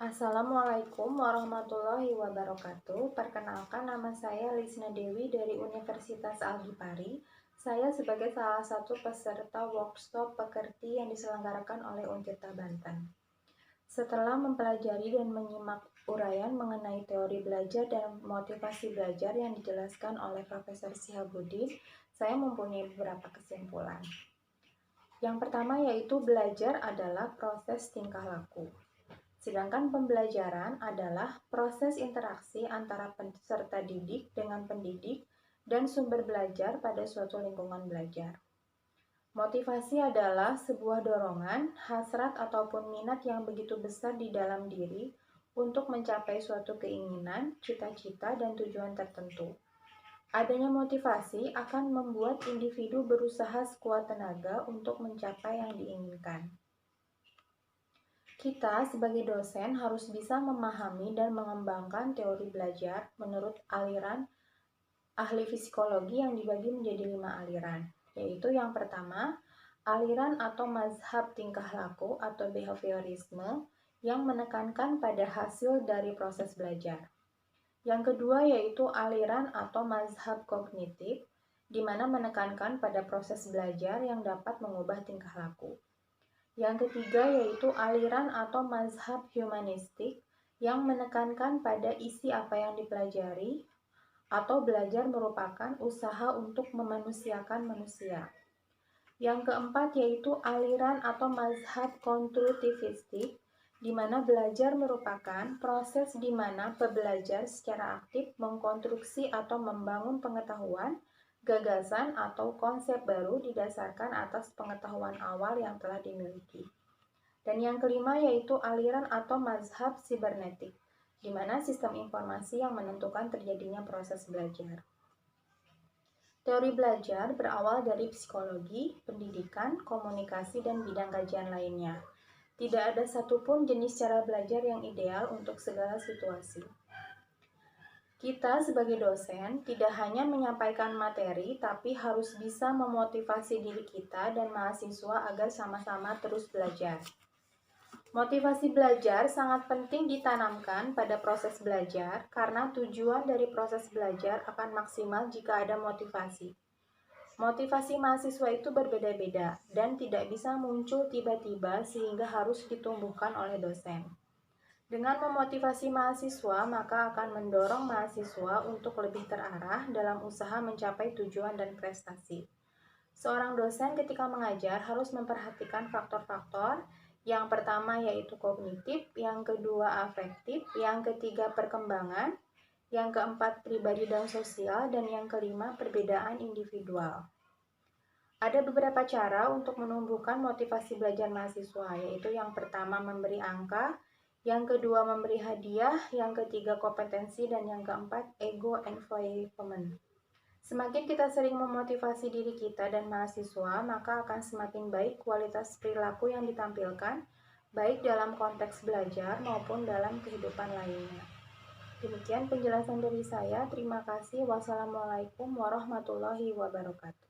Assalamualaikum warahmatullahi wabarakatuh. Perkenalkan, nama saya Lisna Dewi dari Universitas Al-Ghifari. Saya sebagai salah satu peserta workshop pekerti yang diselenggarakan oleh Untirta Banten. Setelah mempelajari dan menyimak uraian mengenai teori belajar dan motivasi belajar yang dijelaskan oleh Profesor Sihabuddin, saya mempunyai beberapa kesimpulan. Yang pertama yaitu belajar adalah proses tingkah laku. Sedangkan pembelajaran adalah proses interaksi antara peserta didik dengan pendidik dan sumber belajar pada suatu lingkungan belajar. Motivasi adalah sebuah dorongan, hasrat ataupun minat yang begitu besar di dalam diri untuk mencapai suatu keinginan, cita-cita, dan tujuan tertentu. Adanya motivasi akan membuat individu berusaha sekuat tenaga untuk mencapai yang diinginkan. Kita sebagai dosen harus bisa memahami dan mengembangkan teori belajar menurut aliran ahli psikologi yang dibagi menjadi 5 aliran, yaitu yang pertama, aliran atau mazhab tingkah laku atau behaviorisme yang menekankan pada hasil dari proses belajar. Yang kedua yaitu aliran atau mazhab kognitif, di mana menekankan pada proses belajar yang dapat mengubah tingkah laku. Yang ketiga yaitu aliran atau mazhab humanistik yang menekankan pada isi apa yang dipelajari atau belajar merupakan usaha untuk memanusiakan manusia. Yang keempat yaitu aliran atau mazhab konstruktivistik, di mana belajar merupakan proses di mana pembelajar secara aktif mengkonstruksi atau membangun pengetahuan, gagasan atau konsep baru didasarkan atas pengetahuan awal yang telah dimiliki. Dan yang kelima yaitu aliran atau mazhab sibernetik, di mana sistem informasi yang menentukan terjadinya proses belajar. Teori belajar berawal dari psikologi, pendidikan, komunikasi, dan bidang kajian lainnya. Tidak ada satupun jenis cara belajar yang ideal untuk segala situasi. Kita sebagai dosen tidak hanya menyampaikan materi, tapi harus bisa memotivasi diri kita dan mahasiswa agar sama-sama terus belajar. Motivasi belajar sangat penting ditanamkan pada proses belajar karena tujuan dari proses belajar akan maksimal jika ada motivasi. Motivasi mahasiswa itu berbeda-beda dan tidak bisa muncul tiba-tiba sehingga harus ditumbuhkan oleh dosen. Dengan memotivasi mahasiswa, maka akan mendorong mahasiswa untuk lebih terarah dalam usaha mencapai tujuan dan prestasi. Seorang dosen ketika mengajar harus memperhatikan faktor-faktor. Yang pertama yaitu kognitif, yang kedua afektif, yang ketiga perkembangan, yang keempat pribadi dan sosial, dan yang kelima perbedaan individual. Ada beberapa cara untuk menumbuhkan motivasi belajar mahasiswa, yaitu yang pertama memberi angka, yang kedua memberi hadiah, yang ketiga kompetensi, dan yang keempat ego environment. Semakin kita sering memotivasi diri kita dan mahasiswa, maka akan semakin baik kualitas perilaku yang ditampilkan, baik dalam konteks belajar maupun dalam kehidupan lainnya. Demikian penjelasan dari saya. Terima kasih. Wassalamualaikum warahmatullahi wabarakatuh.